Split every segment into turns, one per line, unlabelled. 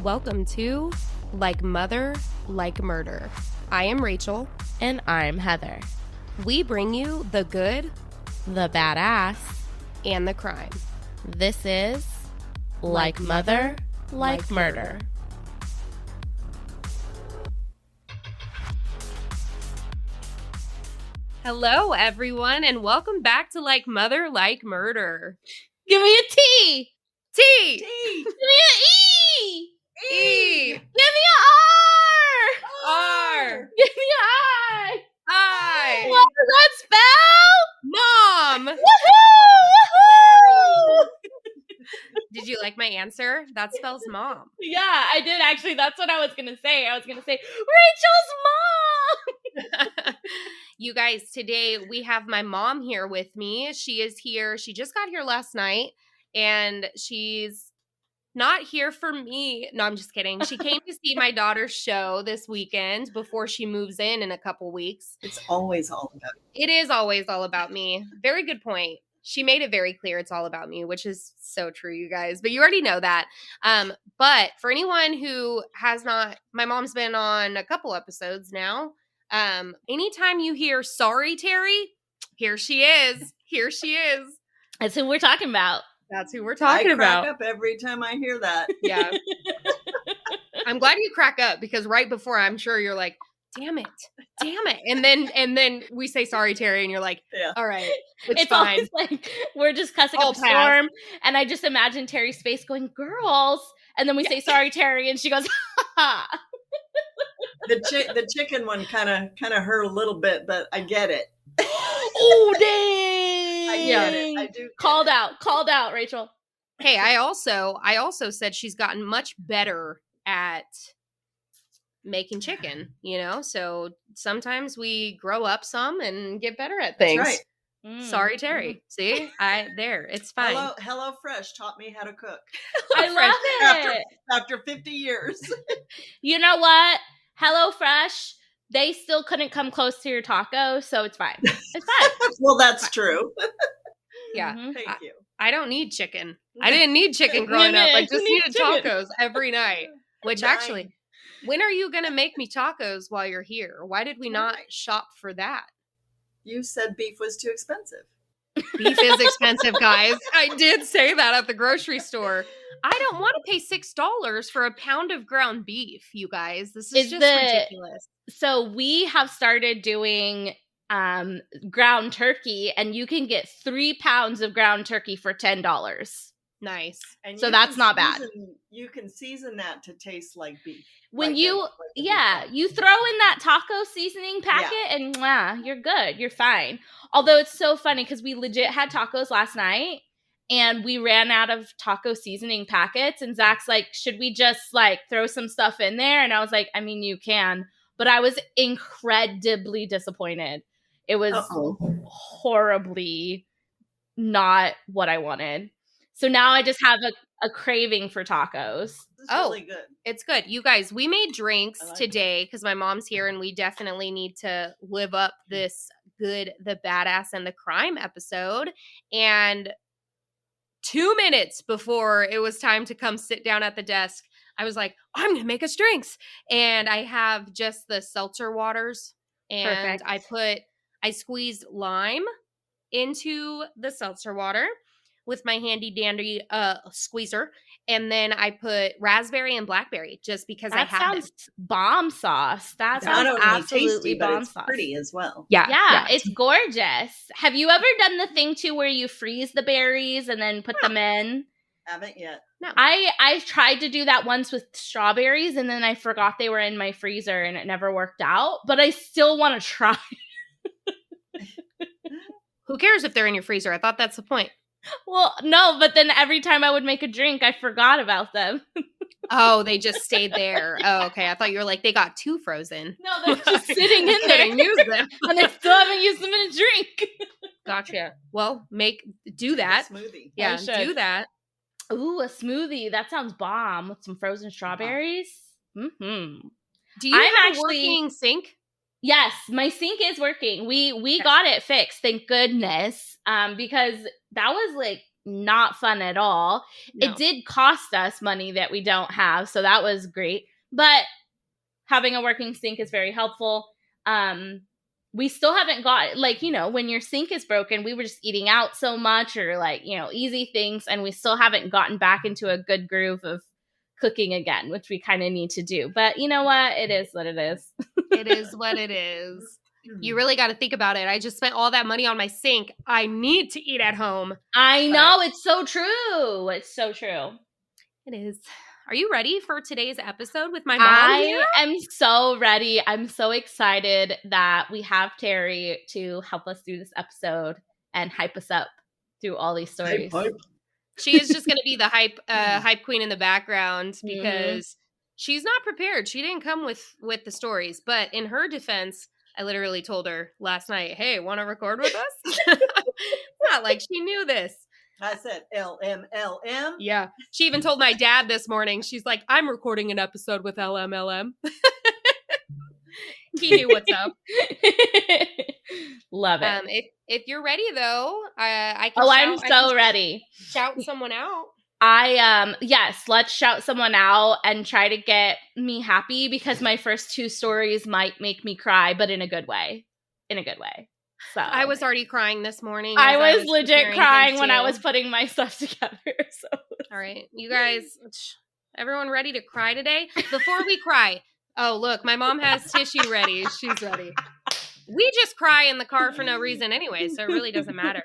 Welcome to Like Mother, Like Murder. I am Rachel.
And I'm Heather.
We bring you the good,
the badass,
and the crime.
This is Like Mother, Like Murder.
Hello, everyone, and welcome back to Like Mother, Like Murder.
Give me a T!
T!
Give me an E!
E!
Give me an R!
R!
Give me an I!
I!
What does that spell?
Mom!
Woohoo! Woohoo!
Did you like my answer? That spells mom.
Yeah, I did actually. That's what I was going to say. I was going to say, Rachel's mom!
You guys, today we have my mom here with me. She is here. She just got here last night, and she's not here for me. No, I'm just kidding. She came to see my daughter's show this weekend before she moves in a couple weeks.
It's always all about you.
It is always all about me. Very good point. She made it very clear it's all about me, which is so true, you guys. But you already know that. But for anyone who has not, my mom's been on a couple episodes now. Anytime you hear "Sorry, Terry," here she is. Here she is.
That's who we're talking about.
That's who we're talking
I crack
about.
up every time I hear that.
Yeah. I'm glad you crack up because right before I'm sure you're like, damn it. And then we say "Sorry, Terry," and you're like,
Yeah.
all right, it's
All
fine.
like we're just cussing
I'll
up a
pass.
storm, and I just imagine Terry's face going, "Girls," and then we say, "Sorry, Terry," and she goes, "Ha ha."
The chicken one kind of hurt a little bit, but I get it.
Oh dang!
I get it. I do.
Called out, Rachel.
Hey, I also said she's gotten much better at making chicken, so sometimes we grow up some and get better at things.
That's right.
Sorry, Terry. See, it's fine.
Hello Fresh taught me how to cook.
I love it.
After 50 years.
You know what? HelloFresh, they still couldn't come close to your taco, so it's fine. It's fine.
Well, that's true.
Yeah.
Mhm.
Thank you.
I don't need chicken. I didn't need chicken growing up. I just needed tacos every night. Which actually, when are you going to make me tacos while you're here? Why did we not shop for that?
You said beef was too expensive.
Beef is expensive, guys. I did say that at the grocery store. I don't want to pay $6 for a pound of ground beef, you guys. This is just ridiculous.
So we have started doing ground turkey, and you can get 3 pounds of ground turkey for $10.
Nice.
And
so that's not bad.
You can season that to taste like beef.
When you throw in that taco seasoning packet and you're good. You're fine. Although it's so funny because we legit had tacos last night and we ran out of taco seasoning packets, and Zach's like, should we just like throw some stuff in there? And I was like, I mean, you can, but I was incredibly disappointed. It was horribly not what I wanted. So now I just have a craving for tacos.
It's really good.
It's good. You guys, we made drinks today because my mom's here and we definitely need to live up this good, the badass, and the crime episode. And 2 minutes before it was time to come sit down at the desk, I was like, I'm going to make us drinks. And I have just the seltzer waters. And
perfect.
I squeezed lime into the seltzer water with my handy dandy squeezer, and then I put raspberry and blackberry just because I have
That sounds bomb sauce. That sounds absolutely
tasty,
bomb
it's
sauce.
pretty as well.
Yeah, it's gorgeous. Have you ever done the thing too where you freeze the berries and then put them in?
Haven't yet.
No.
I tried to do that once with strawberries, and then I forgot they were in my freezer and it never worked out, but I still want to try.
Who cares if they're in your freezer? I thought that's the point.
Well, no, but then every time I would make a drink, I forgot about them.
Oh, they just stayed there. Oh, okay. I thought you were like, they got too frozen.
No, they're just sitting in there.
Couldn't use them.
And I still haven't used them in a drink.
Gotcha. Well, do that.
A smoothie.
Yeah, do that.
Ooh, a smoothie. That sounds bomb with some frozen strawberries. Mm-hmm.
Do you have a working sink?
Yes, my sink is working. We got it fixed, thank goodness. Because that was like not fun at all.
No.
It did cost us money that we don't have, so that was great. But having a working sink is very helpful. We still haven't got, like, you know, when your sink is broken, we were just eating out so much, or like, you know, easy things, and we still haven't gotten back into a good groove of cooking again, which we kind of need to do. But you know what? It is what it is.
It is what it is. You really got to think about it. I just spent all that money on my sink. I need to eat at home.
I know. It's so true. It's so true.
It is. Are you ready for today's episode with my mom here?
I am so ready. I'm so excited that we have Terry to help us through this episode and hype us up through all these stories.
Hype.
She is just going to be the hype queen in the background because she's not prepared. She didn't come with the stories. But in her defense, I literally told her last night, hey, want to record with us? It's not like she knew this.
I said LMLM.
Yeah. She even told my dad this morning. She's like, I'm recording an episode with LMLM. He knew what's up.
Love it.
If you're ready, though, I can.
Oh, I'm so ready.
Shout someone out.
Yes, let's shout someone out and try to get me happy, because my first two stories might make me cry, but in a good way. So
I was already crying this morning.
I was legit crying when I was putting my stuff together. So
all right, you guys, everyone ready to cry today? Before we cry, oh look, my mom has tissue ready. She's ready. We just cry in the car for no reason anyway, so it really doesn't matter.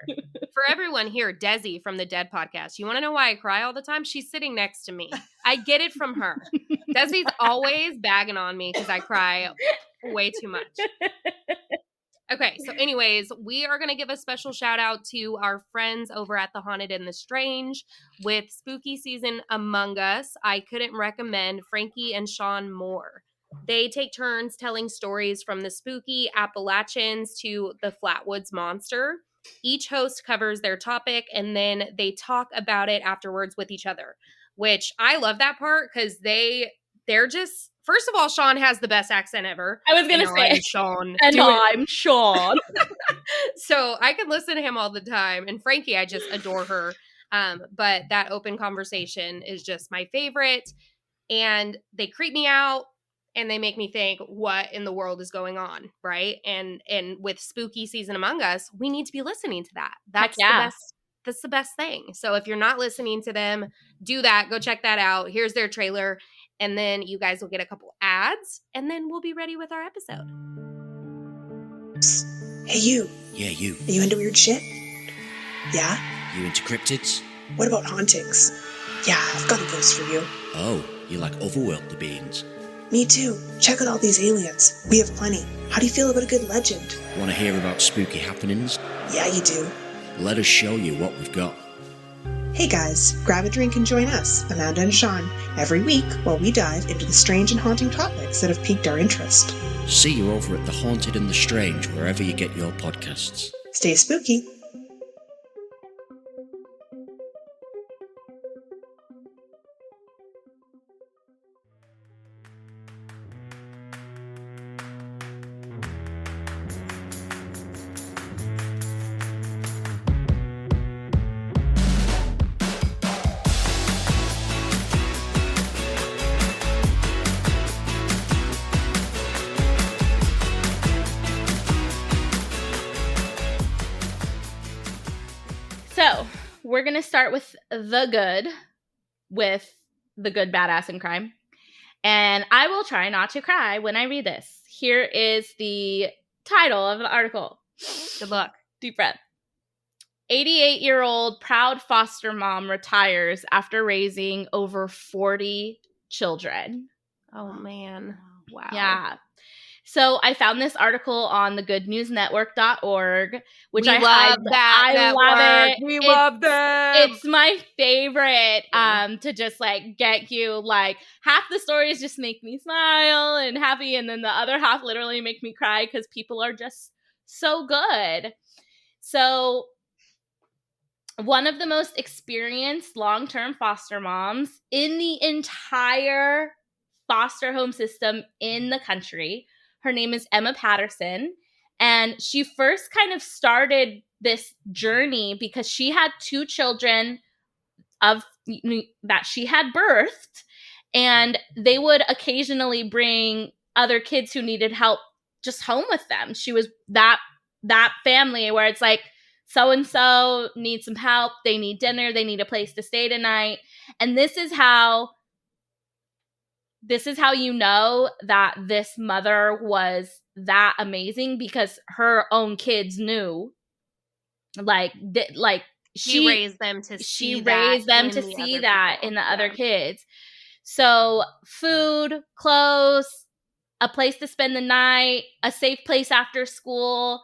For everyone here, Desi from the Dead Podcast, you want to know why I cry all the time? She's sitting next to me. I get it from her. Desi's always bagging on me because I cry way too much. Okay, so anyways, we are going to give a special shout out to our friends over at The Haunted and the Strange with spooky season among us. I couldn't recommend Frankie and Sean more. They take turns telling stories from the spooky Appalachians to the Flatwoods Monster. Each host covers their topic and then they talk about it afterwards with each other, which I love that part because they're just, first of all, Sean has the best accent ever.
I was going to say,
I'm Sean.
And I'm Sean.
So I can listen to him all the time. And Frankie, I just adore her. But that open conversation is just my favorite. And they creep me out. And they make me think, what in the world is going on, right? And with spooky season among us, we need to be listening to that. That's the best. That's the best thing. So if you're not listening to them, do that. Go check that out. Here's their trailer. And then you guys will get a couple ads. And then we'll be ready with our episode.
Hey, you.
Yeah, you.
Are you into weird shit? Yeah?
You into cryptids?
What about hauntings? Yeah, I've got a ghost for you.
Oh, you like otherworldly beings?
Me too. Check out all these aliens. We have plenty. How do you feel about a good legend?
Want to hear about spooky happenings?
Yeah, you do.
Let us show you what we've got.
Hey guys, grab a drink and join us, Amanda and Sean, every week while we dive into the strange and haunting topics that have piqued our interest.
See you over at The Haunted and the Strange, wherever you get your podcasts.
Stay spooky.
So we're going to start with the good, badass, and crime. And I will try not to cry when I read this. Here is the title of the article.
Good luck.
Deep breath. 88-year-old proud foster mom retires after raising over 40 children.
Oh, man. Wow.
Yeah. So I found this article on thegoodnewsnetwork.org, which
we
I
love that.
I love it.
We love them.
It's my favorite to just like get you, like, half the stories just make me smile and happy, and then the other half literally make me cry because people are just so good. So one of the most experienced long-term foster moms in the entire foster home system in the country. Her name is Emma Patterson, And she first kind of started this journey because she had 2 children that she had birthed, and they would occasionally bring other kids who needed help just home with them. She was that family where it's like, so-and-so needs some help. They need dinner. They need a place to stay tonight. And this is how you know that this mother was that amazing, because her own kids knew,
she raised them to see that
in the other kids. So food, clothes, a place to spend the night, a safe place after school.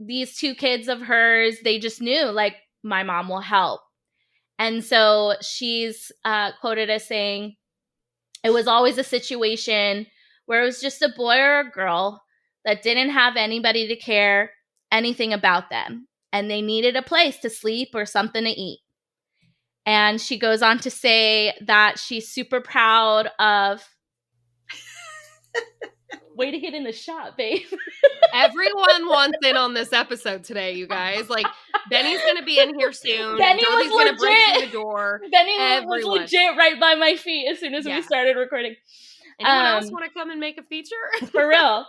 These 2 kids of hers, they just knew, like, my mom will help. And so she's quoted as saying, it was always a situation where it was just a boy or a girl that didn't have anybody to care anything about them, and they needed a place to sleep or something to eat. And she goes on to say that she's super proud of... Way to get in the shot, babe.
Everyone wants in on this episode today, you guys. Like, Benny's going to be in here soon.
Benny
Dorothy's
was legit.
Gonna break through the door.
Benny was legit right by my feet as soon as we started recording.
Anyone else want to come and make a feature?
For real.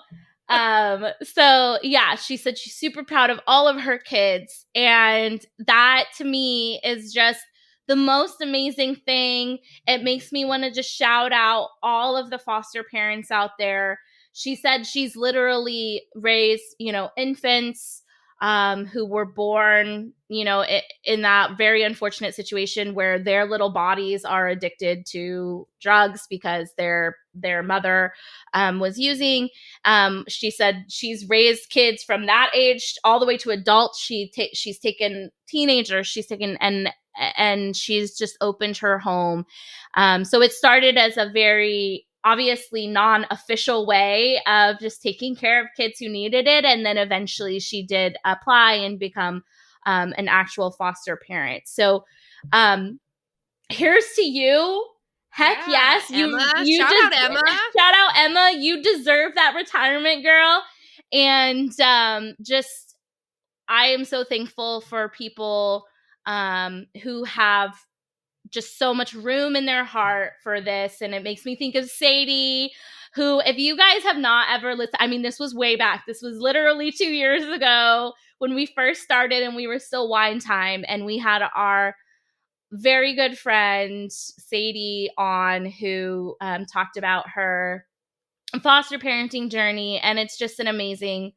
So yeah, she said she's super proud of all of her kids. And that to me is just the most amazing thing. It makes me want to just shout out all of the foster parents out there. She said she's literally raised, infants who were born, in that very unfortunate situation where their little bodies are addicted to drugs because their mother was using. She said she's raised kids from that age all the way to adults. She's taken teenagers. She's taken and she's just opened her home. So it started as a very obviously non-official way of just taking care of kids who needed it. And then eventually she did apply and become an actual foster parent. So here's to you. Heck yes.
Emma. Shout out Emma.
Shout out Emma. You deserve that retirement, girl. And just, I am so thankful for people who have just so much room in their heart for this. And it makes me think of Sadie, who, if you guys have not ever listened, I mean, this was way back. This was literally 2 years ago when we first started and we were still wine time. And we had our very good friend, Sadie, on, who talked about her foster parenting journey. And it's just an amazing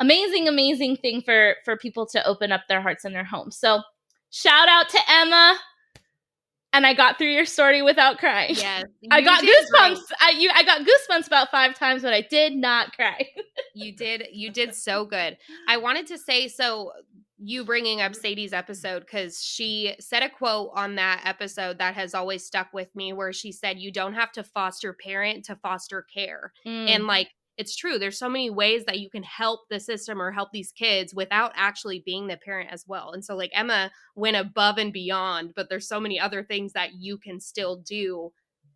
thing for people to open up their hearts and their homes. So shout out to Emma. And I got through your story without crying.
Yes.
I got goosebumps. I got goosebumps about 5 times, but I did not cry.
You did so good. I wanted to say, so you bringing up Sadie's episode, because she said a quote on that episode that has always stuck with me, where she said, you don't have to foster parent to foster care. And like, it's true. There's so many ways that you can help the system or help these kids without actually being the parent as well. And so like Emma went above and beyond, but there's so many other things that you can still do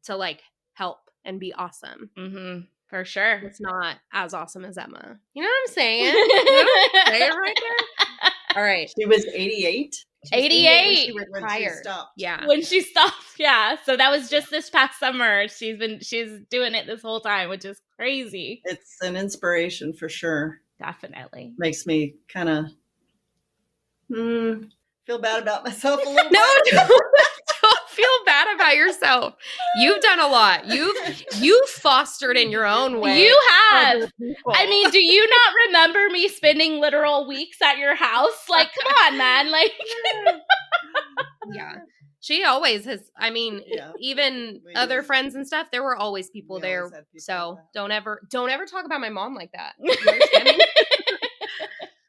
to like help and be awesome.
Mm-hmm. For sure.
It's not as awesome as Emma. You know what I'm saying? You know what I'm saying right there? All right.
She was 88.
88
when she stopped.
Yeah.
When she stopped. Yeah. So that was just this past summer. She's doing it this whole time, which is crazy.
It's an inspiration for sure.
Definitely.
Makes me kind of feel bad about myself a little bit.
No, don't feel bad about yourself. You've done a lot. You've fostered in your own way.
You have. I mean, do you not remember me spending literal weeks at your house? Like, come on, man. Like,
yeah. She always has. I mean, even other friends and stuff, there were always people there. So don't ever talk about my mom like that. You understand me?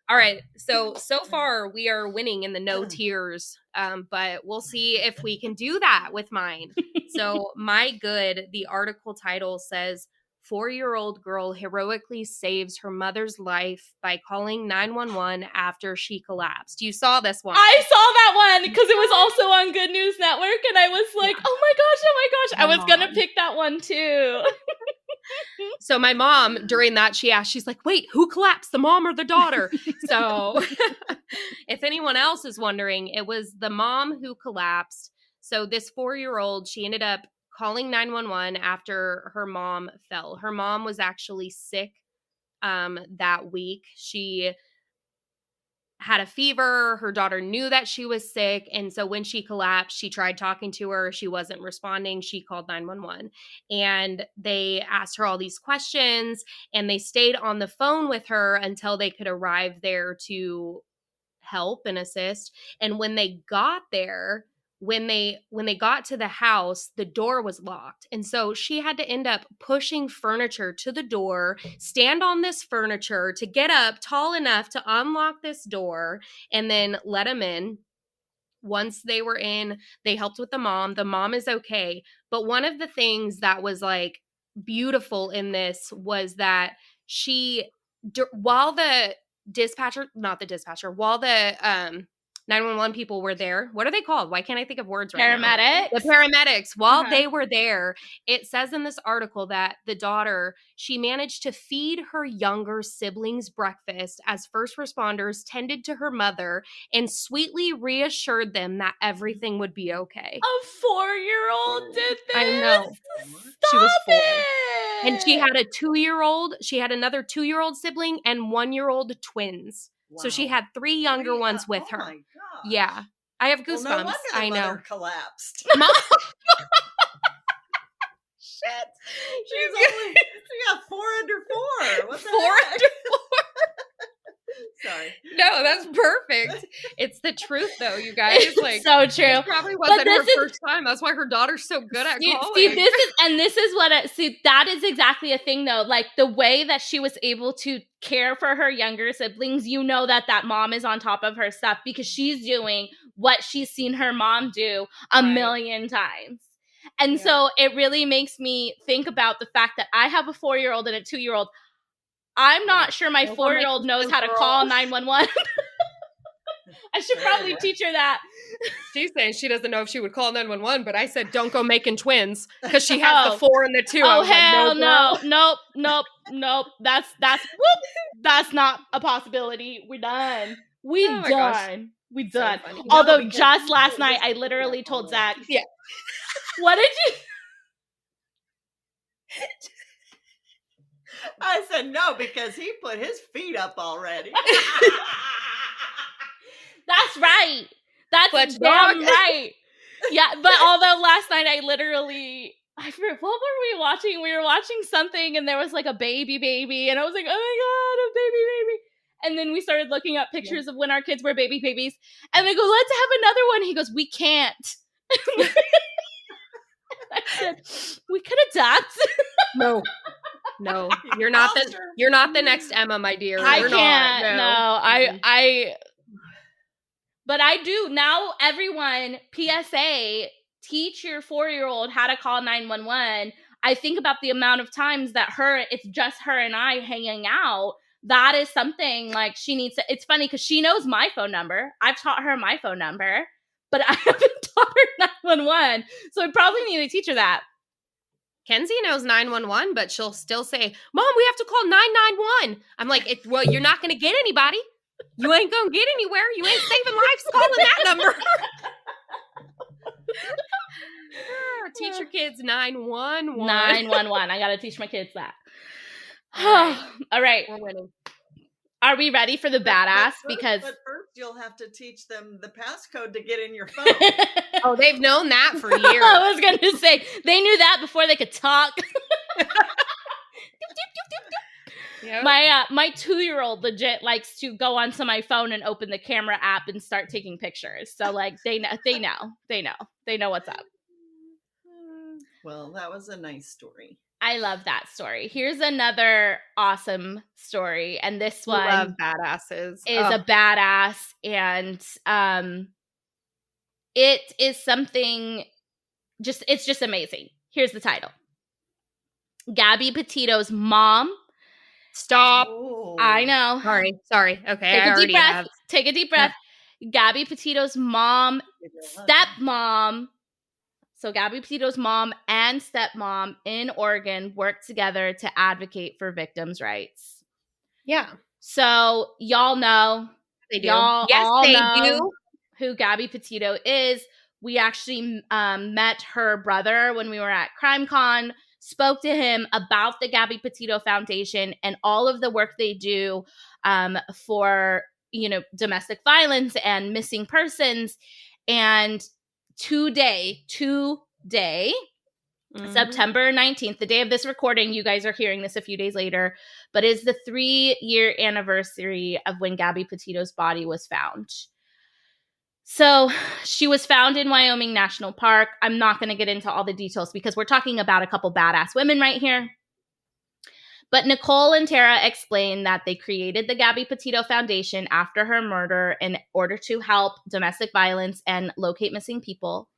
All right. So far we are winning in the no tears. But we'll see if we can do that with mine. So my good, the article title says, 4-year-old girl heroically saves her mother's life by calling 911 after she collapsed. You saw this one.
I saw that one because it was also on Good News Network. And I was like, oh my gosh. I was going to pick that one too.
So my mom, during that, she's like, wait, who collapsed, the mom or the daughter? So if anyone else is wondering, it was the mom who collapsed. So this 4-year-old, she ended up calling 911 after her mom fell. Her mom was actually sick that week. She had a fever. Her daughter knew that she was sick. And so when she collapsed, she tried talking to her. She wasn't responding. She called 911 and they asked her all these questions and they stayed on the phone with her until they could arrive there to help and assist. And when they got there, when they got to the house, the door was locked. And so she had to end up pushing furniture to the door, stand on this furniture to get up tall enough to unlock this door and then let them in. Once they were in, they helped with the mom. The mom is okay. But one of the things that was like beautiful in this was that while the 911 people were there. What are they called? Why can't I think of words right now?
Paramedics.
The paramedics. While they were there, it says in this article that the daughter, she managed to feed her younger siblings breakfast as first responders tended to her mother and sweetly reassured them that everything would be okay.
A 4-year-old did this?
I know.
Stop
She was 4.
it!
And she had a 2-year-old. She had another 2-year-old sibling and 1-year-old twins. Wow. So she had 3 younger ones with her.
My gosh.
Yeah. I have goosebumps.
Well, no wonder the
I know.
mother collapsed.
Shit.
She got 4 under 4. What's
4 under 4?
Sorry.
No, that's perfect. It's the truth, though, you guys. Like,
so true.
It probably wasn't her first time. That's why her daughter's so good at calling.
See, this is what that is exactly a thing, though. Like the way that she was able to care for her younger siblings, you know that mom is on top of her stuff because she's doing what she's seen her mom do a million times. And so it really makes me think about the fact that I have a 4-year-old and a 2-year-old. I'm not sure my 4-year-old knows how to call 911. I should probably teach her that.
She's saying she doesn't know if she would call 911, but I said don't go making twins because she has the 4 and the 2.
Oh, hell no. Nope. That's not a possibility. We're done. We done.
Gosh.
We done.
So
although just last night, I literally told Zach, what did you...
I said no because he put his feet up already.
That's right. That's damn right. Yeah, but although last night I forget, what were we watching? We were watching something and there was like a baby and I was like, oh my God, a baby. And then we started looking up pictures of when our kids were babies. And they go, let's have another one. He goes, we can't. I said, we could adopt.
No, you're not the next Emma, my dear.
I can't. No, but I do now. Everyone, PSA, teach your 4-year-old how to call 911. I think about the amount of times that it's just her and I hanging out. That is something like she needs to. It's funny because she knows my phone number. I've taught her my phone number, but I haven't taught her 911. So I probably need to teach her that.
Kenzie knows 911, but she'll still say, Mom, we have to call 991. I'm like, well, you're not going to get anybody. You ain't going to get anywhere. You ain't saving lives calling that number. Teach your kids 911.
911. I got to teach my kids that. All right.
We're winning.
Are we ready for the badass? But
first you'll have to teach them the passcode to get in your phone.
Oh, they've known that for years.
I was going to say, they knew that before they could talk. Yep. My 2-year-old legit likes to go onto my phone and open the camera app and start taking pictures. So like they know what's up.
Well, that was a nice story.
I love that story. Here's another awesome story, and this one
love badasses.
Is a badass, and it is something it's just amazing. Here's the title: Gabby Petito's mom.
Stop.
Ooh.
I know.
Sorry. Okay.
Take a deep breath. Gabby Petito's mom, stepmom, So Gabby Petito's mom and stepmom in Oregon worked together to advocate for victims' rights.
Yeah.
So y'all know.
They do.
Y'all
Yes,
all
they
know
do.
who Gabby Petito is. We actually met her brother when we were at CrimeCon, spoke to him about the Gabby Petito Foundation and all of the work they do for, domestic violence and missing persons. And today, September 19th, the day of this recording, you guys are hearing this a few days later, but is the 3-year anniversary of when Gabby Petito's body was found. So she was found in Wyoming National Park. I'm not going to get into all the details because we're talking about a couple badass women right here. But Nicole and Tara explained that they created the Gabby Petito Foundation after her murder in order to help domestic violence and locate missing people.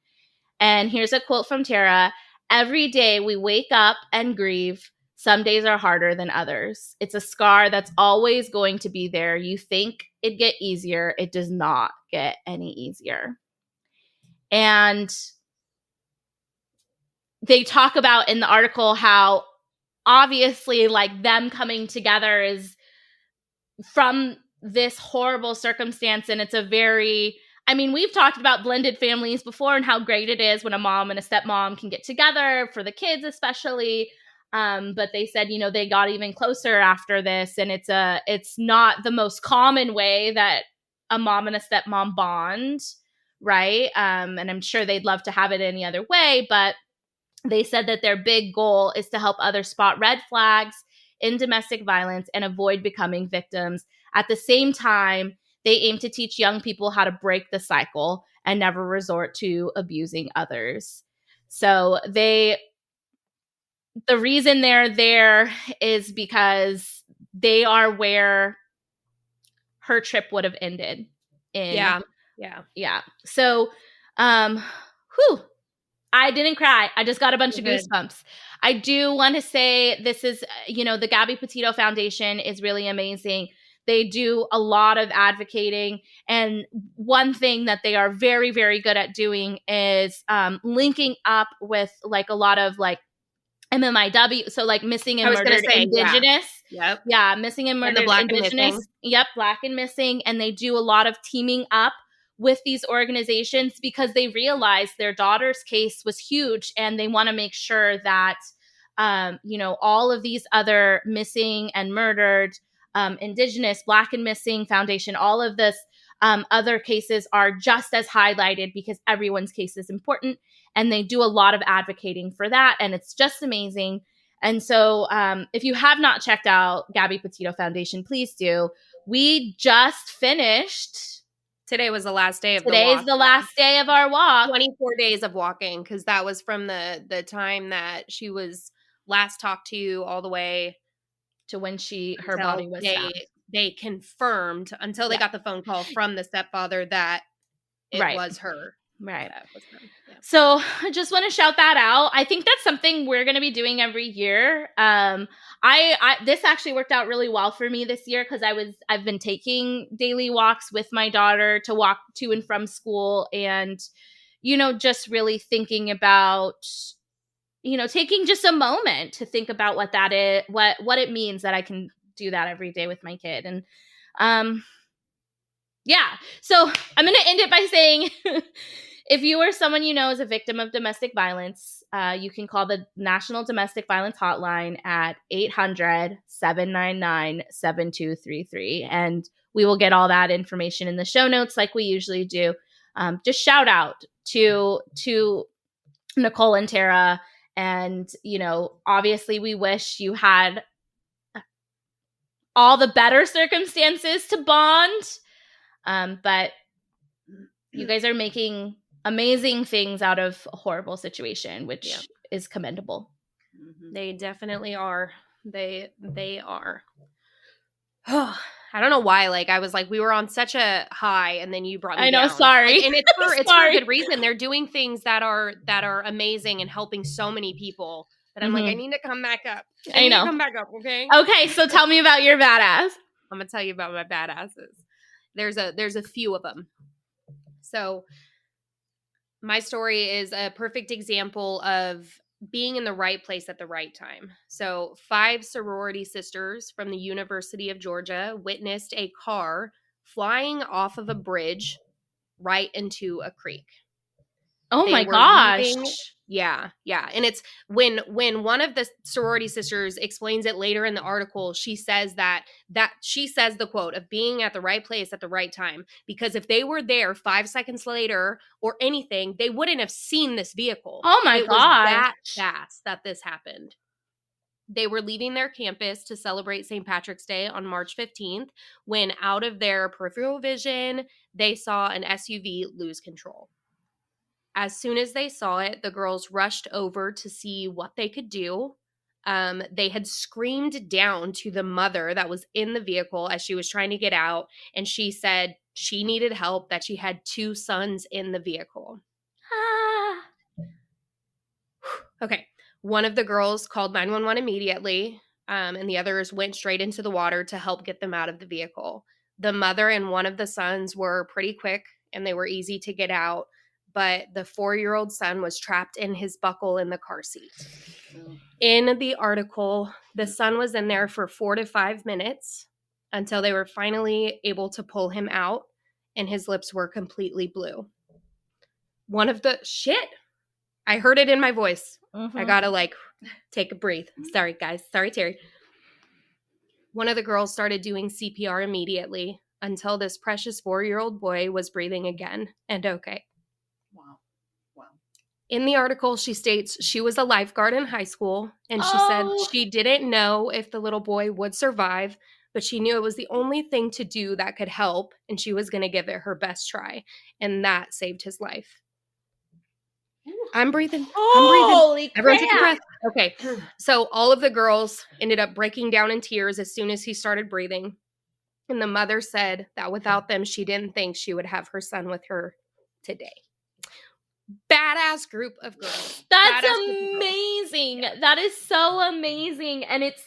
And here's a quote from Tara. "Every day we wake up and grieve. Some days are harder than others. It's a scar that's always going to be there. You think it'd get easier. It does not get any easier." And they talk about in the article how obviously like them coming together is from this horrible circumstance. And it's we've talked about blended families before and how great it is when a mom and a stepmom can get together for the kids, especially. But they said, they got even closer after this. And it's not the most common way that a mom and a stepmom bond, right? And I'm sure they'd love to have it any other way. But they said that their big goal is to help others spot red flags in domestic violence and avoid becoming victims. At the same time, they aim to teach young people how to break the cycle and never resort to abusing others. So the reason they're there is because they are where her trip would have ended. Yeah. So, I didn't cry. I just got a bunch of goosebumps. I do want to say this is, the Gabby Petito Foundation is really amazing. They do a lot of advocating. And one thing that they are very, very good at doing is linking up with like a lot of like MMIW. So like missing and murdered Indigenous.
Yeah.
Yeah. Missing and murdered Indigenous. Yep. Black and missing. And they do a lot of teaming up with these organizations because they realize their daughter's case was huge and they want to make sure that, all of these other missing and murdered Indigenous, Black and Missing Foundation, all of this other cases are just as highlighted because everyone's case is important and they do a lot of advocating for that. And it's just amazing. And so if you have not checked out Gabby Petito Foundation, please do. We just finished.
Today was the last day of the walk.
Today's the last day of our walk.
24 days of walking because that was from the time that she was last talked to all the way
to when her body was found.
They confirmed until they got the phone call from the stepfather that it was her.
Right. So I just want to shout that out. I think that's something we're going to be doing every year. This actually worked out really well for me this year because I've been taking daily walks with my daughter to walk to and from school and, just really thinking about, taking just a moment to think about what that is, what it means that I can do that every day with my kid. And, so I'm going to end it by saying, if you or someone you know is a victim of domestic violence, you can call the National Domestic Violence Hotline at 800-799-7233. And we will get all that information in the show notes like we usually do. Just shout out to Nicole and Tara. And, obviously we wish you had all the better circumstances to bond. But you guys are making amazing things out of a horrible situation, which is commendable.
They definitely are. They are. I don't know why. Like I was like, we were on such a high, and then you brought me down.
Sorry.
Like, and it's for a good reason. They're doing things that are amazing and helping so many people. But I'm like, I need to come back up. I need to come back up. Okay.
Okay. So tell me about your badass.
I'm gonna tell you about my badasses. There's a few of them. So My story is a perfect example of being in the right place at the right time. So 5 sorority sisters from the University of Georgia witnessed a car flying off of a bridge right into a creek.
Oh
They
my
were
gosh.
leaving. Yeah. And it's when one of the sorority sisters explains it later in the article, she says that she says the quote of being at the right place at the right time, because if they were there 5 seconds later or anything, they wouldn't have seen this vehicle.
Oh my
It was
gosh.
that fast that this happened. They were leaving their campus to celebrate St. Patrick's Day on March 15th when, out of their peripheral vision, they saw an SUV lose control. As soon as they saw it, the girls rushed over to see what they could do. They had screamed down to the mother that was in the vehicle as she was trying to get out, and she said she needed help, that she had 2 sons in the vehicle.
Ah.
Okay. One of the girls called 911 immediately, and the others went straight into the water to help get them out of the vehicle. The mother and one of the sons were pretty quick, and they were easy to get out, but the 4-year-old son was trapped in his buckle in the car seat. In the article, the son was in there for 4 to 5 minutes until they were finally able to pull him out, and his lips were completely blue. One of the I heard it in my voice.
Mm-hmm.
I gotta take a breathe. Sorry, guys. Sorry, Terry. One of the girls started doing CPR immediately until this precious 4-year-old boy was breathing again and okay.
Wow.
In the article, she states she was a lifeguard in high school, and she said she didn't know if the little boy would survive, but she knew it was the only thing to do that could help, and she was going to give it her best try, and that saved his life. I'm breathing.
Holy crap.
Everyone take a breath. Okay. So all of the girls ended up breaking down in tears as soon as he started breathing. And the mother said that without them, she didn't think she would have her son with her today. Badass group of girls.
That's amazing. That is so amazing. And it's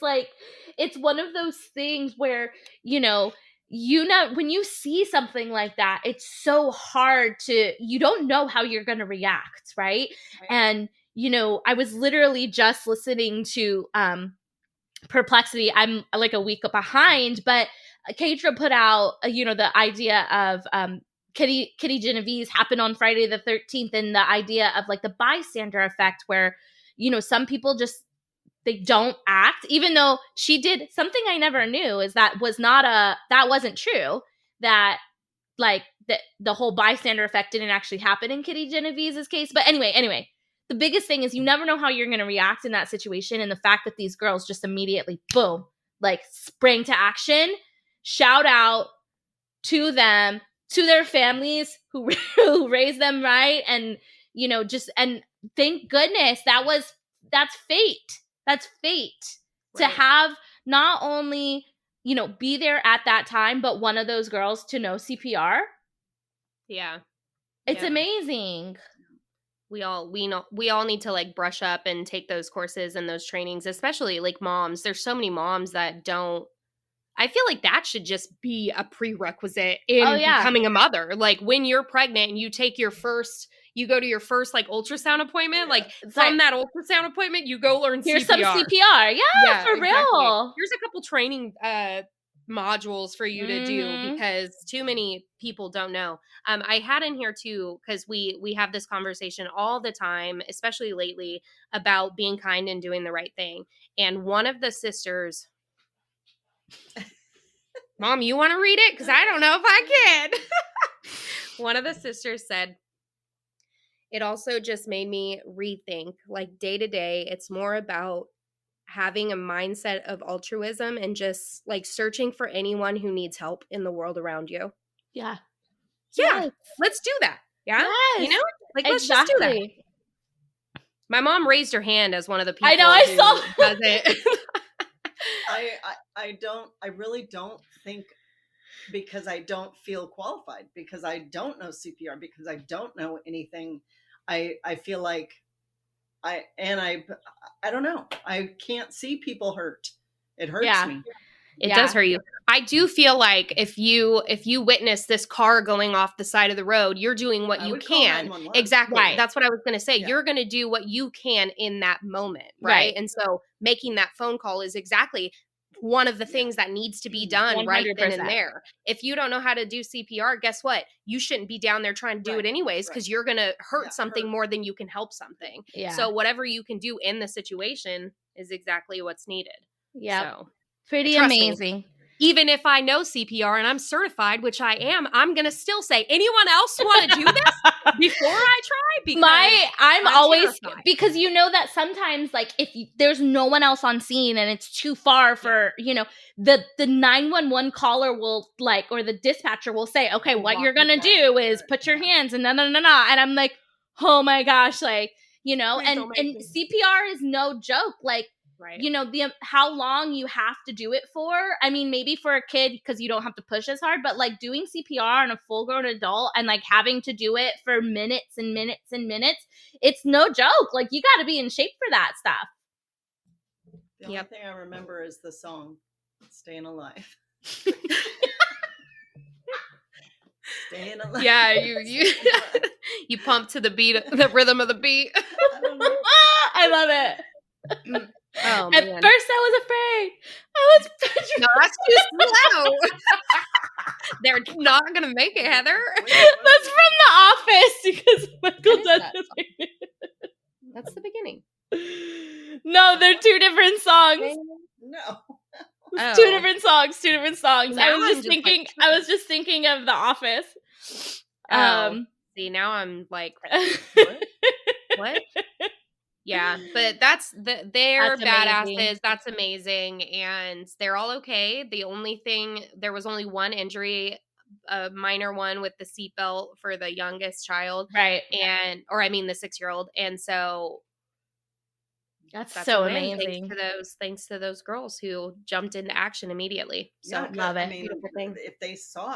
it's one of those things where, when you see something like that, it's so hard you don't know how you're going to react, right? And, I was literally just listening to Perplexity. I'm like a week behind, but Kadra put out, the idea of Kitty Genovese happened on Friday the 13th, and the idea of the bystander effect where, some people just, they don't act, even though she did something I never knew is that wasn't true, that the whole bystander effect didn't actually happen in Kitty Genovese's case. But anyway, the biggest thing is you never know how you're going to react in that situation. And the fact that these girls just immediately, boom, sprang to action, shout out to them, to their families who raised them right. And, and thank goodness that's fate. That's fate. Right. To have not only, be there at that time, but one of those girls to know CPR.
Yeah.
It's amazing.
We all need to brush up and take those courses and those trainings, especially moms. There's so many moms that don't. I feel like that should just be a prerequisite in becoming a mother. When you're pregnant and you go to your first ultrasound appointment, from that ultrasound appointment, you go learn
Here's
CPR.
Some CPR. Yeah, for
exactly.
real.
Here's a couple training modules for you to do, because too many people don't know. I had in here too, because we have this conversation all the time, especially lately, about being kind and doing the right thing. And one of the sisters, Mom, you want to read it? Because I don't know if I can. One of the sisters said, it also just made me rethink, day to day, it's more about having a mindset of altruism and just searching for anyone who needs help in the world around you.
Yeah.
Yes. Let's do that. Yeah.
Yes.
Let's just do that. My mom raised her hand as one of the people.
I know. I saw
does it.
I really don't think, because I don't feel qualified, because I don't know CPR, because I don't know anything. I feel like I don't know. I can't see people hurt. It hurts me.
It does hurt you. I do feel like if you witness this car going off the side of the road, you're doing what
I
you
would call
can.
911.
Exactly.
Right.
That's what I was going to say.
Yeah.
You're going to do what you can in that moment, right?
Right.
And so making that phone call is exactly one of the things that needs to be done right then and
100%.
there. If you don't know how to do CPR, guess what? You shouldn't be down there trying to do
Right,
it anyways, because
right.
you're going to hurt
Yeah,
something
hurt.
more than you can help something.
Yeah.
So whatever you can do in the situation is exactly what's needed.
Yep.
So
Pretty
trust me.
amazing.
Even if I know CPR and I'm certified, which I am, I'm going to still say, anyone else want to do this before I try? Because
I'm always,
terrified.
because you know that sometimes, like, if there's no one else on scene and it's too far for, you know, the 911 caller will, like, or the dispatcher will say, okay, what you're going to do is put your hands and and I'm like, oh my gosh, like, you know,
Please don't make
and
me.
CPR is no joke. Like,
Right.
you know, how long you have to do it for. I mean, maybe for a kid because you don't have to push as hard, but like doing CPR on a full-grown adult and like having to do it for minutes and minutes and minutes, it's no joke. Like, you got to be in shape for that stuff.
The only thing I remember is the song "Staying Alive." Staying alive.
Yeah, you you pump to the beat, the rhythm of the beat.
I love it.
Oh,
At
man.
first I was afraid.
No, that's too slow. They're not gonna make it, Heather.
That's from The Office because Michael
What is
does
that
it.
That's the beginning.
No, they're two different songs.
No.
Two different songs.
Now
I was just thinking of The Office.
See, now I'm like,
What?
what? Yeah, but they're
That's amazing.
badasses. That's amazing, and they're all okay. The only thing, there was only one injury, a minor one with the seatbelt for the youngest child,
Right.
or I mean the 6-year-old, and so
That's
that's
so
a win.
amazing.
Thanks to those girls who jumped into action immediately. So
Yeah,
love it.
I mean,
beautiful thing.
if they saw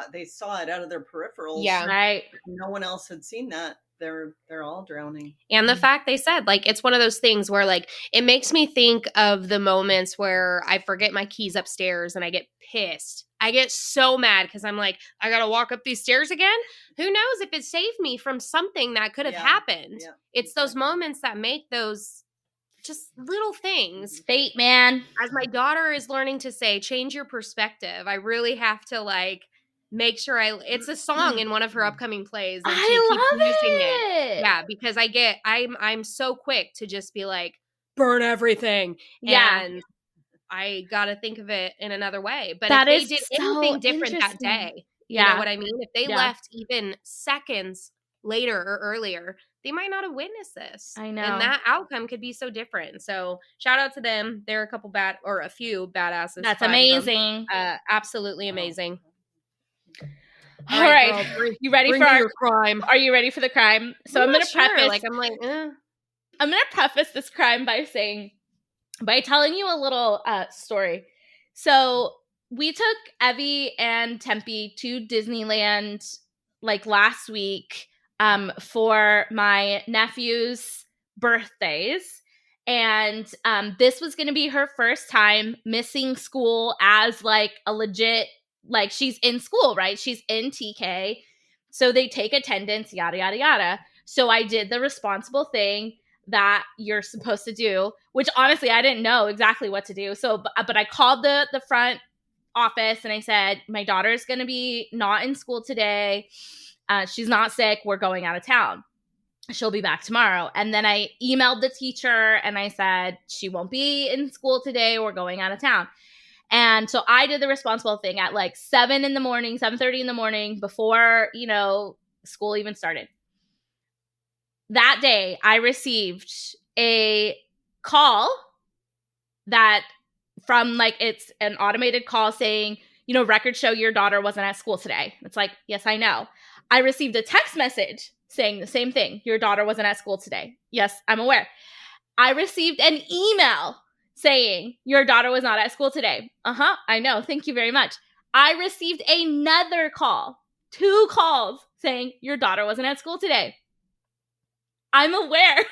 it out of their peripherals.
Yeah.
Right.
No one else had seen that. They're all drowning.
And the fact they said, like, it's one of those things where, like, it makes me think of the moments where I forget my keys upstairs and I get pissed. I get so mad because I'm like, I got to walk up these stairs again? Who knows if it saved me from something that could have happened?
Yeah,
it's those moments that make those just little things.
Fate, man.
As my daughter is learning to say, change your perspective. I really have to, like, make sure it's a song in one of her upcoming plays, and she keeps using it. Yeah, because I'm so quick to just be like, burn everything.
Yeah.
And I gotta think of it in another way. But
That
if
is
they did
so
anything different that
interesting.
day,
Yeah.
you know what I mean? If they
Yeah.
left even seconds later or earlier, they might not have witnessed this.
I know.
And that outcome could be so different. So shout out to them. They're a few badasses.
That's
5 of them.
amazing.
Absolutely amazing.
All right.
Girl,
you ready
bring
for
me
our
your crime?
Are you ready for the crime? So I'm
not
going to
sure.
preface
Like, I'm like,
I'm going to preface this crime by telling you a little story. So we took Evie and Tempe to Disneyland like last week for my nephew's birthdays. And this was going to be her first time missing school as like a legit, like she's in school, right? She's in TK. So they take attendance, yada, yada, yada. So I did the responsible thing that you're supposed to do, which honestly, I didn't know exactly what to do. So, but I called the front office and I said, my daughter's going to be not in school today. She's not sick. We're going out of town. She'll be back tomorrow. And then I emailed the teacher and I said, she won't be in school today. We're going out of town. And so I did the responsible thing at like 7:30 in the morning before, you know, school even started. That day I received a call that from like, it's an automated call saying, you know, records show your daughter wasn't at school today. It's like, yes, I know. I received a text message saying the same thing. Your daughter wasn't at school today. Yes, I'm aware. I received an email saying your daughter was not at school today. I know. Thank you very much. I received another call, 2 calls saying your daughter wasn't at school today. I'm aware.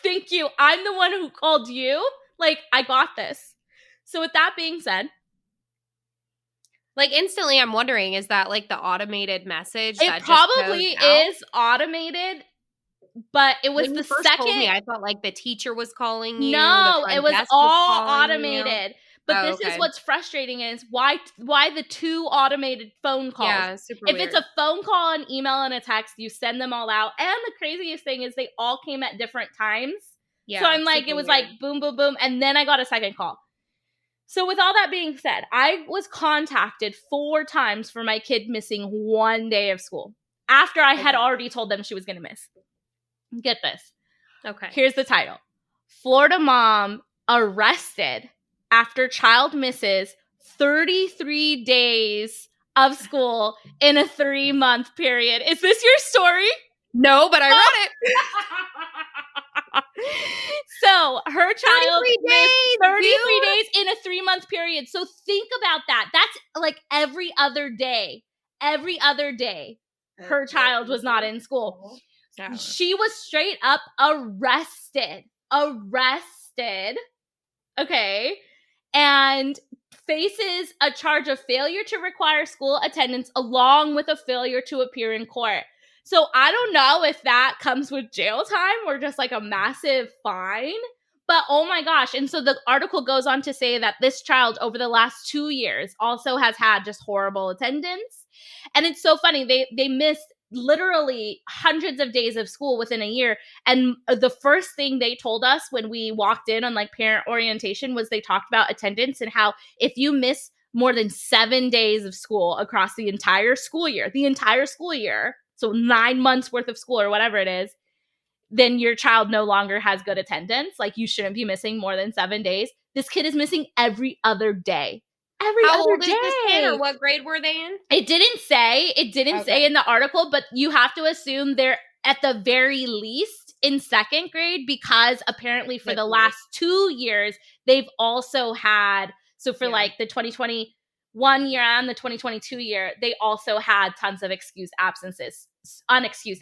Thank you. I'm the one who called you. Like, I got this. So with that being said,
Like, instantly, I'm wondering, is that, like, the automated message
It
that
probably
just goes out?
is automated, but it was
When
the
you first told me,
second.
I thought, like, the teacher was calling you, the
No, it
front
was
desk was
all
calling you.
automated. But
Oh,
this is
okay.
what's frustrating is why the two automated phone calls?
Yeah, super
If
weird.
it's a phone call, an email, and a text, you send them all out. And the craziest thing is they all came at different times.
Yeah,
So I'm like,
super
it was
weird.
like boom, boom, boom. And then I got a second call. So with all that being said, I was contacted 4 times for my kid missing 1 day of school after I had already told them she was going to miss. Get this.
Okay.
Here's the title. Florida mom arrested after child misses 33 days of school in a 3-month period. Is this your story?
No, but I read it.
So her child
33
missed
days,
33
dude.
days in a 3-month period. So think about that. That's like every other day. Every other day, her child was not in school. She was straight up arrested. Okay. And faces a charge of failure to require school attendance along with a failure to appear in court. So I don't know if that comes with jail time or just like a massive fine. But oh my gosh. And so the article goes on to say that this child over the last 2 years also has had just horrible attendance. And it's so funny. They missed literally hundreds of days of school within a year. And the first thing they told us when we walked in on like parent orientation was they talked about attendance and how if you miss more than 7 days of school across the entire school year, so 9 months worth of school or whatever it is, then your child no longer has good attendance. Like you shouldn't be missing more than 7 days. This kid is missing every other day.
How old is this kid, or what grade were they in?
It didn't say. It didn't say in the article, but you have to assume they're at the very least in 2nd grade because apparently for the last 2 years, they've also had, so for like the 2021 year and the 2022 year, they also had tons of unexcused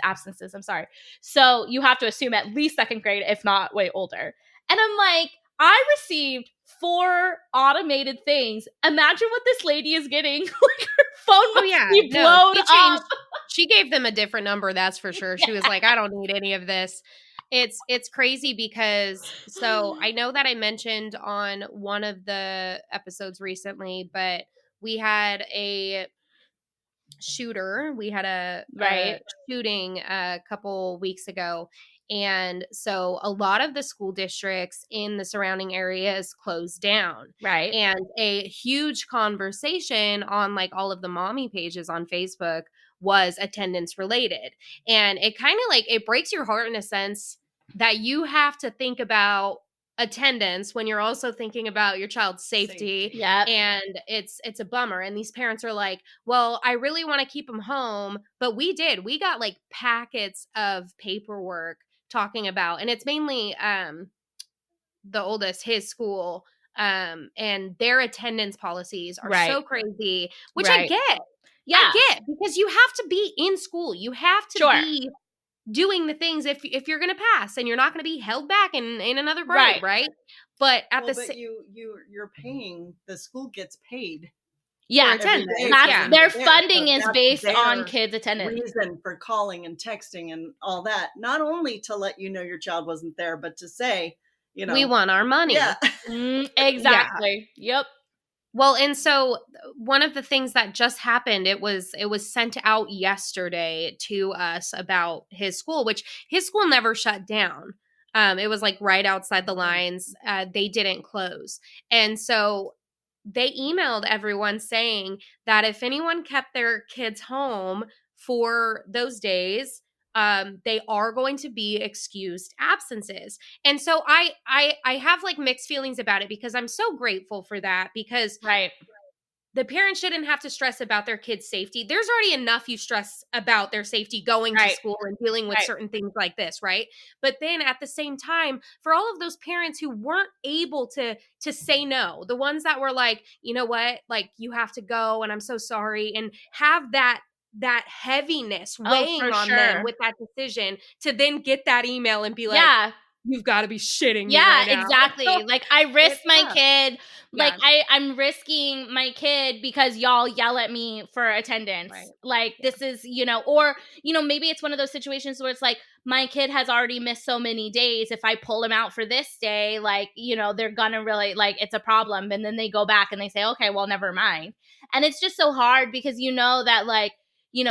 absences, I'm sorry. So you have to assume at least 2nd grade, if not way older. And I'm like, I received 4 automated things. Imagine what this lady is getting. Like her phone must be blown up.
She gave them a different number, that's for sure. She was like, I don't need any of this. It's crazy because, so I know that I mentioned on one of the episodes recently, but we had a shooter. We had a shooting a couple weeks ago. And so a lot of the school districts in the surrounding areas closed down.
Right.
And a huge conversation on like all of the mommy pages on Facebook was attendance related. And it kind of like, it breaks your heart in a sense that you have to think about attendance when you're also thinking about your child's safety.
Yep.
And it's a bummer. And these parents are like, well, I really want to keep them home, but we got like packets of paperwork talking about, and it's mainly the oldest, his school, and their attendance policies are so crazy, which I get.
Yeah.
I get, because you have to be in school. You have to be doing the things if you're going to pass, and you're not going to be held back in another grade, right? But at
you're paying, the school gets paid.
Yeah, their funding is based on kids' attendance.
Reason for calling and texting and all that, not only to let you know your child wasn't there, but to say, you know,
we want our money.
Yeah,
exactly. Yeah. Yep.
Well, and so one of the things that just happened, it was sent out yesterday to us about his school, which his school never shut down. It was like right outside the lines. They didn't close. And so they emailed everyone saying that if anyone kept their kids home for those days, they are going to be excused absences. And so I have like mixed feelings about it, because I'm so grateful for that, because the parents shouldn't have to stress about their kids' safety. There's already enough you stress about their safety going to school and dealing with certain things like this, right? But then at the same time, for all of those parents who weren't able to say no, the ones that were like, you know what, like you have to go and I'm so sorry, and have that heaviness weighing on them with that decision, to then get that email and be like, you've got to be shitting me
Yeah,
right now.
exactly. Like, I risked my
tough.
kid. Like,
Yeah.
I'm risking my kid because y'all yell at me for attendance.
Right.
Like, this is, or, maybe it's one of those situations where it's like, my kid has already missed so many days. If I pull him out for this day, like, they're gonna really, like, it's a problem. And then they go back and they say, okay, well, never mind. And it's just so hard because that, like,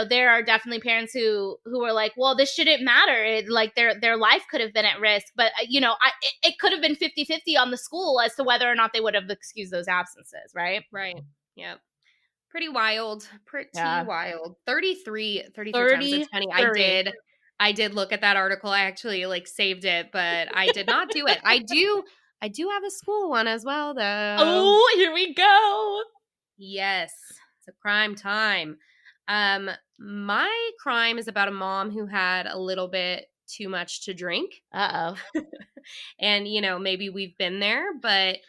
there are definitely parents who are like, well, this shouldn't matter. Like their life could have been at risk, but it could have been 50-50 on the school as to whether or not they would have excused those absences. Right.
Right. Yep. Pretty wild.
Yeah.
Wild. 33 times. It's funny. I did look at that article. I actually like saved it, but I did not do it. I do have a school one as well though.
Oh, here we go.
Yes. It's a crime time. My crime is about a mom who had a little bit too much to drink.
Uh-oh.
And, maybe we've been there, but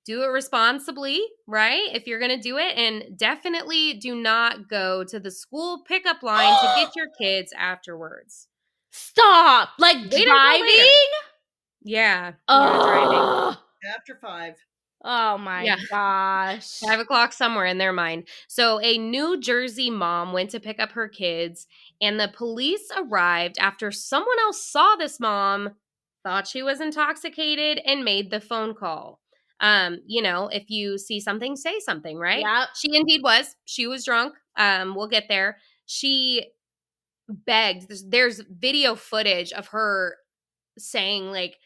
do it responsibly, right? If you're going to do it. And definitely do not go to the school pickup line to get your kids afterwards.
Stop. Like driving?
Yeah.
Driving.
After 5.
Oh my gosh.
5 o'clock somewhere in their mind. So a New Jersey mom went to pick up her kids, and the police arrived after someone else saw this mom, thought she was intoxicated, and made the phone call. If you see something, say something, right?
Yep.
She indeed was. She was drunk. We'll get there. She begged. There's video footage of her saying, like,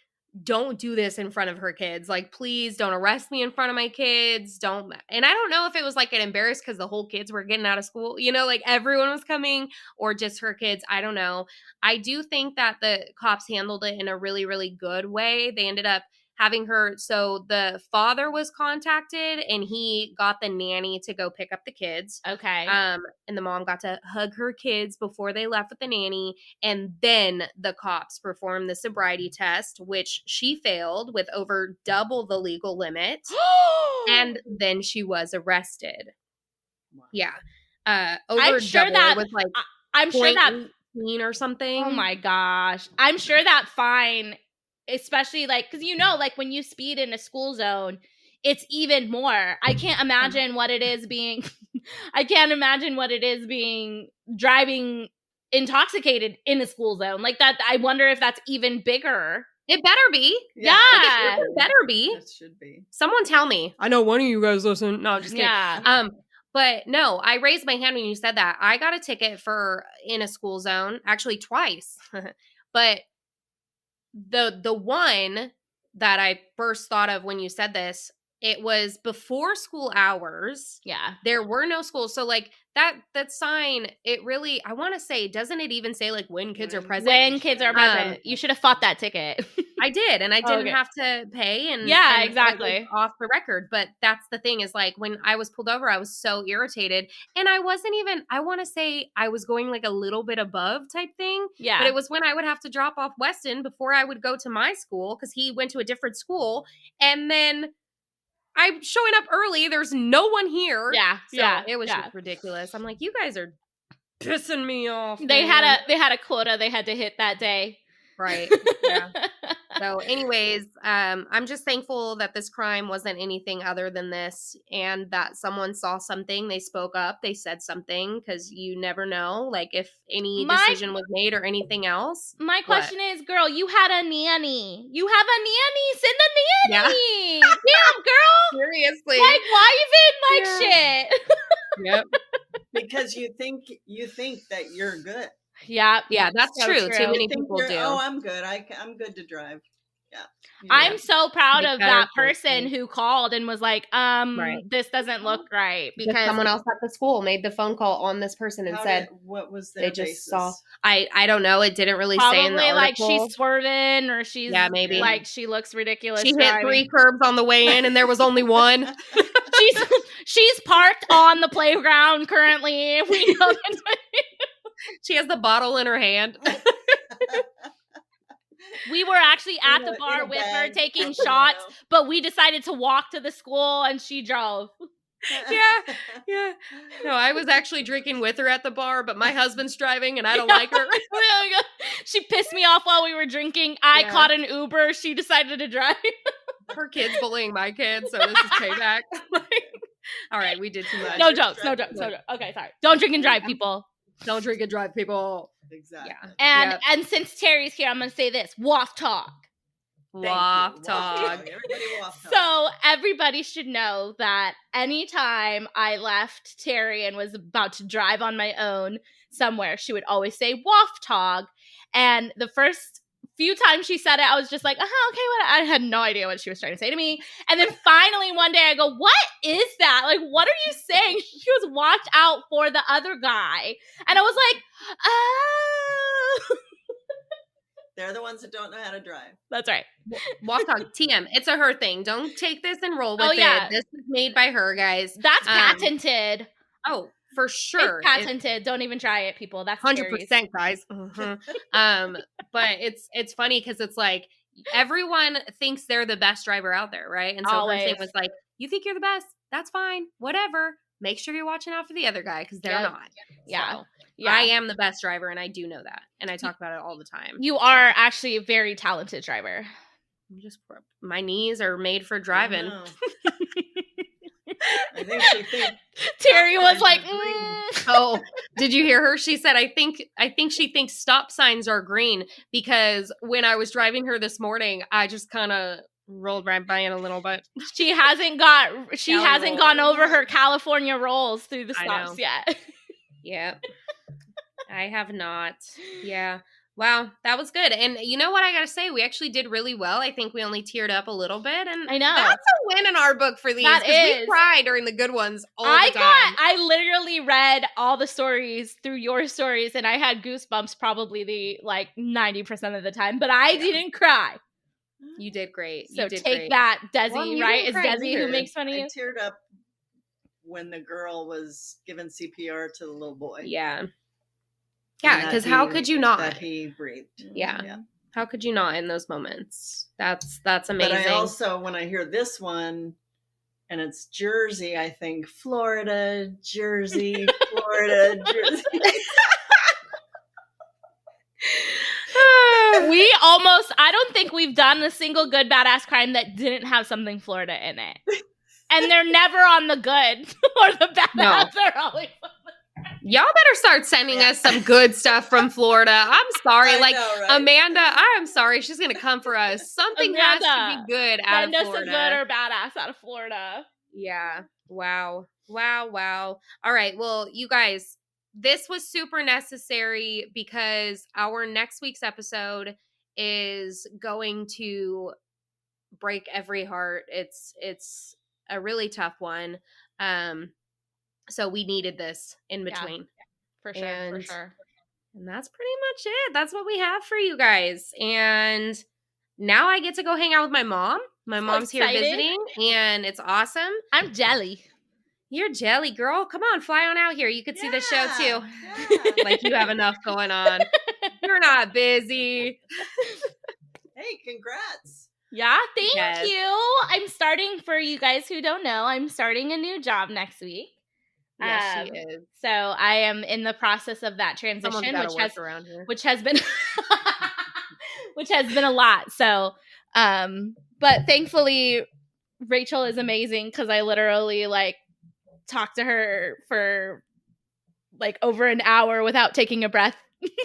don't do this in front of her kids. Like, please don't arrest me in front of my kids. Don't. And I don't know if it was like an embarrassed because the whole kids were getting out of school, like everyone was coming, or just her kids. I don't know. I do think that the cops handled it in a really, really good way. They ended up having her. So the father was contacted and he got the nanny to go pick up the kids.
Okay.
And the mom got to hug her kids before they left with the nanny. And then the cops performed the sobriety test, which she failed with over double the legal limit. And then she was arrested.
Wow.
Yeah.
I'm sure that
was like
I'm sure that
or something.
Oh my gosh. I'm sure that fine, especially like, because like when you speed in a school zone, it's even more. I can't imagine what it is being driving intoxicated in a school zone like that. I wonder if that's even bigger.
It better be.
Yeah.
It better be.
It should be.
Someone tell me. I know one of you guys listen. No, I'm just kidding.
Yeah.
But no, I raised my hand when you said that. I got a ticket in a school zone, actually twice. But the one that I first thought of when you said this, it was before school hours.
Yeah.
There were no schools. So like that sign, it really, I want to say, doesn't it even say like when kids are present?
When kids are present. You should have fought that ticket.
I did. And I didn't have to pay. And
exactly.
Off the record. But that's the thing is like when I was pulled over, I was so irritated. And I wasn't even, I want to say I was going like a little bit above type thing.
Yeah.
But it was when I would have to drop off Weston before I would go to my school because he went to a different school. And then I'm showing up early. There's no one here.
Yeah.
So it was just ridiculous. I'm like, you guys are pissing me off.
They had a quota they had to hit that day.
Right. Yeah. So anyways, I'm just thankful that this crime wasn't anything other than this and that someone saw something, they spoke up, they said something, because you never know, like if any decision was made or anything else.
My question is, girl, you had a nanny. You have a nanny. Send a nanny. Yeah. Damn, girl.
Seriously.
Like, why even shit?
Yep.
Because you think that you're good.
Yeah,
that's so true. Too many people do.
Oh, I'm good. I'm good to drive. Yeah.
I'm so proud of that person who called and was like, this doesn't look right. Because
someone else at the school made the phone call on this person and said,
what was their
they just
basis?
saw. I don't know. It didn't really
probably
say in the article.
Like she's swerving or she's
maybe
like she looks ridiculous.
She hit 3 curbs on the way in and there was only one.
She's parked on the playground currently. We know
she has the bottle in her hand.
We were actually at the bar with her taking shots, but we decided to walk to the school and she drove.
Yeah. No, I was actually drinking with her at the bar, but my husband's driving and I don't like her.
She pissed me off while we were drinking. I caught an Uber. She decided to drive.
Her kid's bullying my kid, so this is payback. All right, we did too much.
No jokes. Okay, sorry. Don't drink and drive, people.
Don't drink and drive, people.
Exactly.
Yeah. And since Terry's here, I'm going to say this. Waff talk.
Waff talk.
Everybody waff talk.
So everybody should know that anytime I left Terry and was about to drive on my own somewhere, she would always say waff talk. And the first few times she said it, I was just like, okay, what? I had no idea what she was trying to say to me. And then finally one day I go, what is that? Like, what are you saying? She goes, watch out for the other guy. And I was like, oh.
They're the ones that don't know how to drive.
That's right.
Waff talk, TM. It's a her thing. Don't take this and roll with it. This is made by her, guys.
That's patented.
Oh, for sure.
It's patented. Don't even try it, people. That's
100%, guys. But it's funny because it's like everyone thinks they're the best driver out there, right? And so her thing was like, you think you're the best? That's fine. Whatever. Make sure you're watching out for the other guy because they're not.
Yeah.
So, I am the best driver, and I do know that, and I talk about it all the time.
You are actually a very talented driver.
My knees are made for driving.
I think she thinks
Terry was like,
Oh, did you hear her? She said, I think she thinks stop signs are green because when I was driving her this morning, I just kind of rolled right by it a little bit.
She hasn't gone over her California rolls through the stops yet.
Yeah. I have not. Yeah. Wow, that was good. And you know what I gotta say? We actually did really well. I think we only teared up a little bit, and
I know
that's a win in our book for these. Because we cry during the good ones all the time.
I literally read all the stories through your stories, and I had goosebumps probably the 90% of the time, but I didn't cry.
You did great.
So take that, Desi.
Well,
right? It's Desi who makes fun of you.
I teared up when the girl was giving CPR to the little boy.
Yeah. Yeah, because how could you not?
That he breathed.
Yeah. How could you not in those moments? That's amazing.
But I also, when I hear this one, and it's Jersey, I think Florida, Jersey, Florida, Jersey.
I don't think we've done a single good badass crime that didn't have something Florida in it. And they're never on the good or the badass.
No.
They're always on the
Y'all better start sending us some good stuff from Florida. I'm sorry.
I know, right?
Amanda, I'm sorry. She's going to come for us. Something has to be good out of Florida.
Send us a good or badass out of Florida.
Yeah. Wow. All right. Well, you guys, this was super necessary because our next week's episode is going to break every heart. It's a really tough one. So we needed this in between.
For sure.
And that's pretty much it. That's what we have for you guys. And now I get to go hang out with my mom. My mom's here visiting, and it's awesome.
I'm jelly.
You're jelly, girl. Come on, fly on out here. You could see the show too. Yeah. Like you have enough going on. You're not busy.
Hey, congrats.
Yeah, thank you. I'm starting, for you guys who don't know, I'm starting a new job next week.
Yes, she is.
So I am in the process of that transition, which has been which has been a lot. So, but thankfully Rachel is amazing because I literally talked to her for over an hour without taking a breath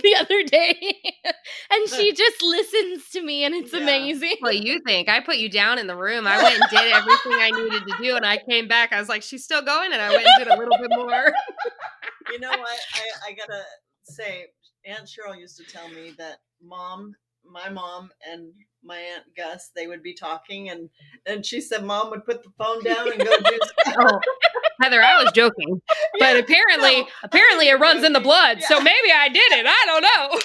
the other day. And she just listens to me, and it's amazing.
What do you think? I put you down in the room. I went and did everything I needed to do, and I came back. I was like, she's still going, and I went and did a little bit more.
You know what? I gotta say, Aunt Cheryl used to tell me that my mom and my Aunt Gus, they would be talking, and she said Mom would put the phone down and go do stuff.
Oh, Heather, I was joking, but apparently it runs in the blood. So maybe I did it. I don't know.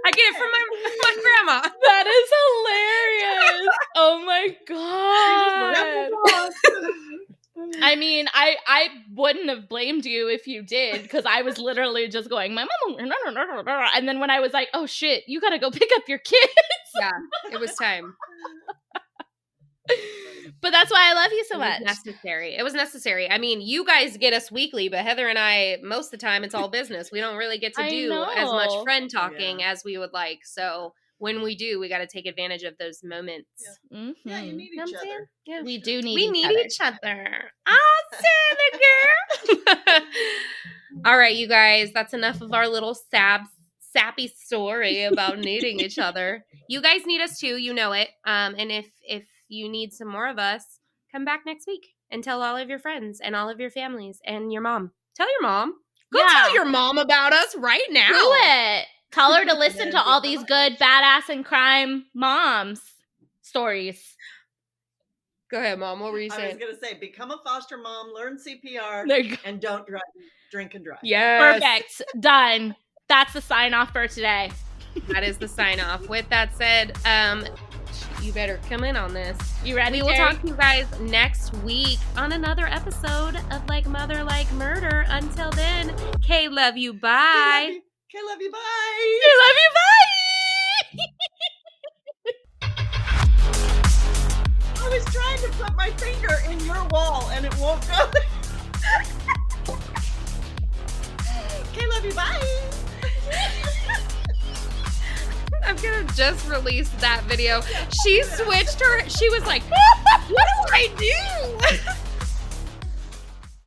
I get it from my grandma.
That is hilarious. Oh my god. I mean, I wouldn't have blamed you if you did, because I was literally just going, my mom, and then when I was like, oh shit, you gotta go pick up your kids.
Yeah, it was time.
But that's why I love you so much.
It was necessary. I mean, you guys get us weekly, but Heather and I, most of the time, it's all business. We don't really get to do as much friend talking as we would like. So when we do, we got to take advantage of those moments.
Yeah, yeah, you need each other.
Yeah. We do need
each other. Awesome, girl. All right, you guys, that's enough of our little sappy story about needing each other. You guys need us too, you know it. And if you need some more of us, come back next week and tell all of your friends and all of your families and your mom. Tell your mom. Go tell your mom about us right now.
Do it. Tell her to listen to all these good badass and crime moms stories.
Go ahead, Mom. What were you saying?
I was going to say, become a foster mom, learn CPR, and don't drink and drive.
Yes.
Perfect. Done. That's the sign off for today.
That is the sign off. With that said, you better come in on this.
You ready?
We will talk to you guys next week on another episode of Like Mother Like Murder. Until then, Kay, love you. Bye.
Kay, love you. Bye.
Kay, love you. Bye.
I was trying to put my finger in your wall and it won't go. Kay, love you. Bye.
I'm gonna just release that video. She switched her. She was like, what do I do?